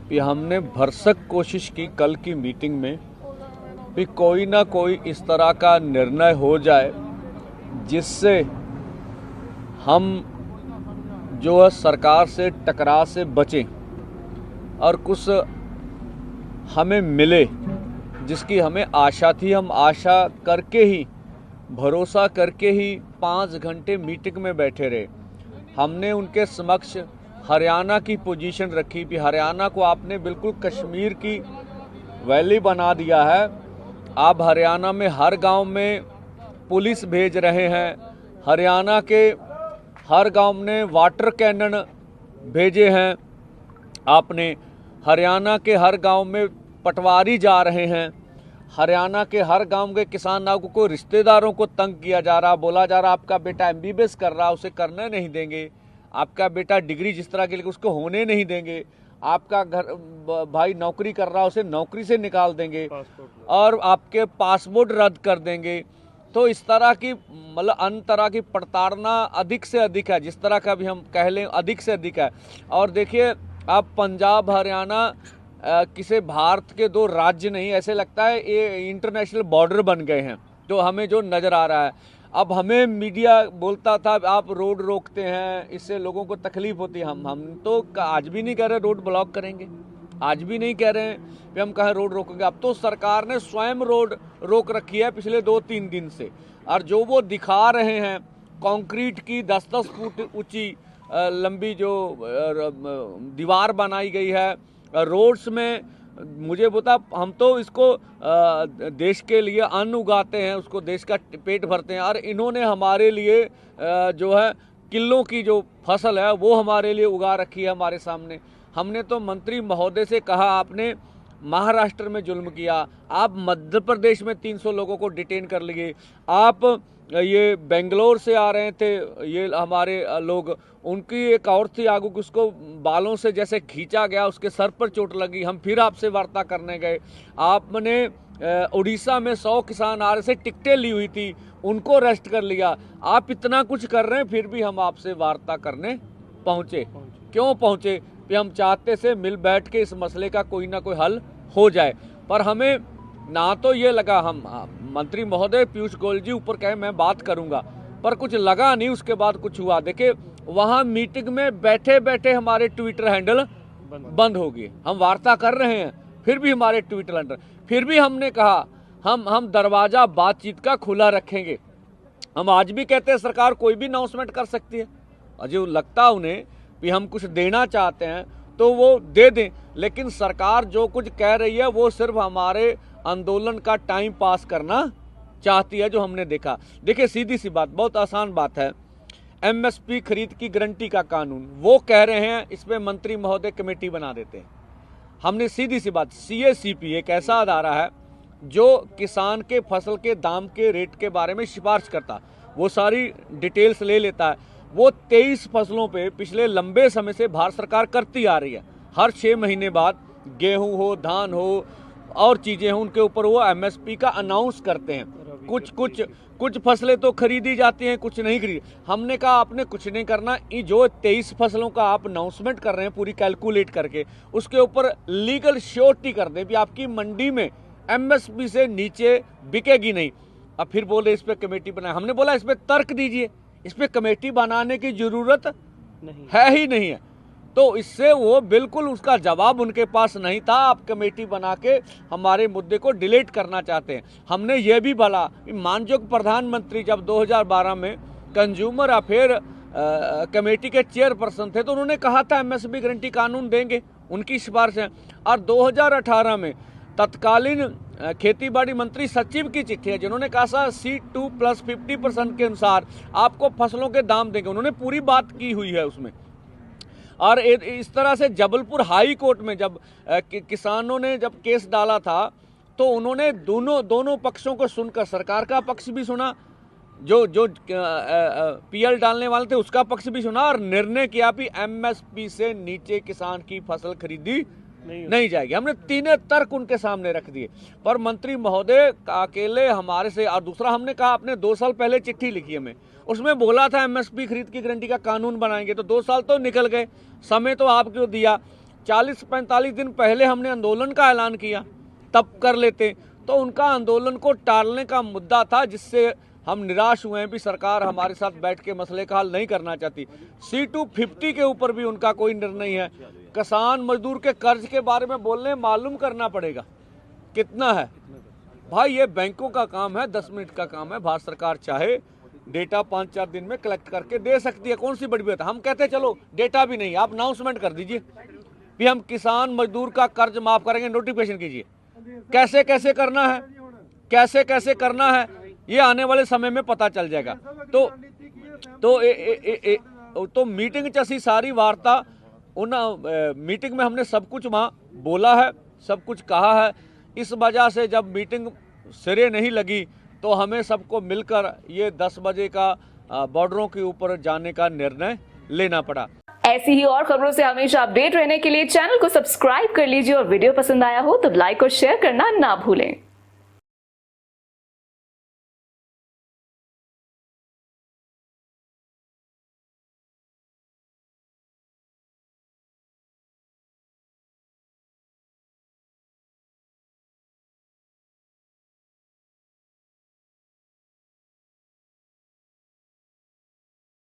कि हमने भरसक कोशिश की कल की मीटिंग में कि कोई ना कोई इस तरह का निर्णय हो जाए जिससे हम जो है सरकार से टकराव से बचें और कुछ हमें मिले जिसकी हमें आशा थी। हम आशा करके ही, भरोसा करके ही 5 घंटे मीटिंग में बैठे रहे। हमने उनके समक्ष हरियाणा की पोजीशन रखी कि हरियाणा को आपने बिल्कुल कश्मीर की वैली बना दिया है। आप हरियाणा में हर गांव में पुलिस भेज रहे हैं, हरियाणा के हर गांव में वाटर कैनन भेजे हैं आपने, हरियाणा के हर गांव में पटवारी जा रहे हैं, हरियाणा के हर गांव के किसानों को रिश्तेदारों को तंग किया जा रहा, बोला जा रहा आपका बेटा MBBS कर रहा उसे करने नहीं देंगे, आपका बेटा डिग्री जिस तरह के लिए उसको होने नहीं देंगे, आपका घर भाई नौकरी कर रहा उसे नौकरी से निकाल देंगे और आपके पासपोर्ट रद्द कर देंगे। तो इस तरह की मतलब अन्य तरह की प्रताड़ना अधिक से अधिक है, जिस तरह का भी हम कह लें अधिक से अधिक है। और देखिए अब पंजाब हरियाणा किसी भारत के 2 राज्य नहीं, ऐसे लगता है ये इंटरनेशनल बॉर्डर बन गए हैं। तो हमें जो नज़र आ रहा है, अब हमें मीडिया बोलता था आप रोड रोकते हैं इससे लोगों को तकलीफ होती है। हम तो आज भी नहीं कह रहे रोड ब्लॉक करेंगे, आज भी नहीं कह रहे हैं कि हम कहें रोड रोकेंगे। अब तो सरकार ने स्वयं रोड रोक रखी है पिछले 2-3 दिन से, और जो वो दिखा रहे हैं कंक्रीट की 10-10 फुट ऊंची लंबी जो दीवार बनाई गई है रोड्स में, मुझे बता हम तो इसको देश के लिए अन्न उगाते हैं, उसको देश का पेट भरते हैं, और इन्होंने हमारे लिए जो है किलों की जो फसल है वो हमारे लिए उगा रखी है हमारे सामने। हमने तो मंत्री महोदय से कहा आपने महाराष्ट्र में जुल्म किया, आप मध्य प्रदेश में 300 लोगों को डिटेन कर लिए, आप ये बेंगलोर से आ रहे थे ये हमारे लोग, उनकी एक और थी आगू कि उसको बालों से जैसे खींचा गया, उसके सर पर चोट लगी, हम फिर आपसे वार्ता करने गए। आपने उड़ीसा में 100 किसान आ रहे से टिकटें ली हुई थी, उनको अरेस्ट कर लिया। आप इतना कुछ कर रहे हैं फिर भी हम आपसे वार्ता करने पहुँचे। क्यों पहुँचे? कि हम चाहते से मिल बैठ के इस मसले का कोई ना कोई हल हो जाए। पर हमें ना तो ये लगा, हम मंत्री महोदय पीयूष गोयल जी ऊपर कहे मैं बात करूंगा, पर कुछ लगा नहीं, उसके बाद कुछ हुआ। देखिए वहां मीटिंग में बैठे बैठे हमारे ट्विटर हैंडल बंद हो गए। हम वार्ता कर रहे हैं फिर भी हमारे ट्विटर हैंडल, फिर भी हमने कहा हम दरवाजा बातचीत का खुला रखेंगे। हम आज भी कहते हैं सरकार कोई भी अनाउंसमेंट कर सकती है, और जो लगता उन्हें भी हम कुछ देना चाहते हैं तो वो दे दें, लेकिन सरकार जो कुछ कह रही है वो सिर्फ हमारे आंदोलन का टाइम पास करना चाहती है, जो हमने देखा। देखिए सीधी सी बात, बहुत आसान बात है, MSP खरीद की गारंटी का कानून, वो कह रहे हैं इसमें मंत्री महोदय कमेटी बना देते हैं। हमने सीधी सी बात, CACP एक ऐसा अदारा है जो किसान के फसल के दाम के रेट के बारे में सिफारिश करता, वो सारी डिटेल्स ले लेता है। वो 23 फसलों पे पिछले लंबे समय से भारत सरकार करती आ रही है। हर 6 महीने बाद गेहूं हो, धान हो और चीज़ें हों, उनके ऊपर वो MSP का अनाउंस करते हैं। कुछ फसलें तो खरीदी जाती हैं, कुछ नहीं खरीदी। हमने कहा आपने कुछ नहीं करना, ये जो 23 फसलों का आप अनाउंसमेंट कर रहे हैं पूरी कैलकुलेट करके, उसके ऊपर लीगल श्योरिटी कर दें कि आपकी मंडी में MSP से नीचे बिकेगी नहीं। अब फिर बोले इस पर कमेटी बनाए। हमने बोला इस पर तर्क दीजिए, इस पर कमेटी बनाने की जरूरत है ही नहीं है। तो इससे वो बिल्कुल उसका जवाब उनके पास नहीं था। आप कमेटी बना के हमारे मुद्दे को डिलीट करना चाहते हैं। हमने ये भी बोला, माननीय प्रधानमंत्री जब 2012 में कंज्यूमर अफेयर कमेटी के चेयरपर्सन थे तो उन्होंने कहा था MSP गारंटी कानून देंगे, उनकी सिफारिश है। और 2018 में तत्कालीन खेती बाड़ी मंत्री सचिव की चिट्ठी है जिन्होंने कहा था C2 + 50% के अनुसार आपको फसलों के दाम देंगे, उन्होंने पूरी बात की हुई है उसमें। और इस तरह से जबलपुर हाई कोर्ट में जब किसानों ने जब केस डाला था तो उन्होंने दोनों पक्षों को सुनकर सरकार का पक्ष भी सुना, जो PL डालने वाले थे उसका पक्ष भी सुना, और निर्णय किया कि MSP से नीचे किसान की फसल खरीदी नहीं जाएगी। हमने तीनों तर्क उनके सामने रख दिए, पर मंत्री महोदय अकेले हमारे से। और दूसरा हमने कहा आपने 2 साल पहले चिट्ठी लिखी हमें, उसमें बोला था MSP खरीद की गारंटी का कानून बनाएंगे, तो 2 साल तो निकल गए, समय तो आपको दिया। 40-45 दिन पहले हमने आंदोलन का ऐलान किया, तब कर लेते। तो उनका आंदोलन को टालने का मुद्दा था, जिससे हम निराश हुए हैं भी सरकार हमारे साथ बैठ के मसले का हल नहीं करना चाहती। C250 के ऊपर भी उनका कोई निर्णय है। किसान मजदूर के कर्ज के बारे में बोलने, मालूम करना पड़ेगा कितना है भाई। ये बैंकों का काम है, 10 मिनट का काम है। भारत सरकार चाहे डेटा 5-4 दिन में कलेक्ट करके दे सकती है, कौन सी बड़ी बात है। हम कहते हैं चलो डेटा भी नहीं, आप अनाउंसमेंट कर दीजिए भी हम किसान मजदूर का कर्ज माफ करेंगे, नोटिफिकेशन कीजिए। कैसे कैसे करना है, कैसे कैसे करना है, ये आने वाले समय में पता चल जाएगा। तो मीटिंग च असी सारी वार्ता उन मीटिंग में हमने सब कुछ वहाँ बोला है, सब कुछ कहा है। इस वजह से जब मीटिंग सिरे नहीं लगी तो हमें सबको मिलकर ये 10 बजे का बॉर्डरों के ऊपर जाने का निर्णय लेना पड़ा। ऐसी ही और खबरों से हमेशा अपडेट रहने के लिए चैनल को सब्सक्राइब कर लीजिए और वीडियो पसंद आया हो तो लाइक और शेयर करना ना भूलें।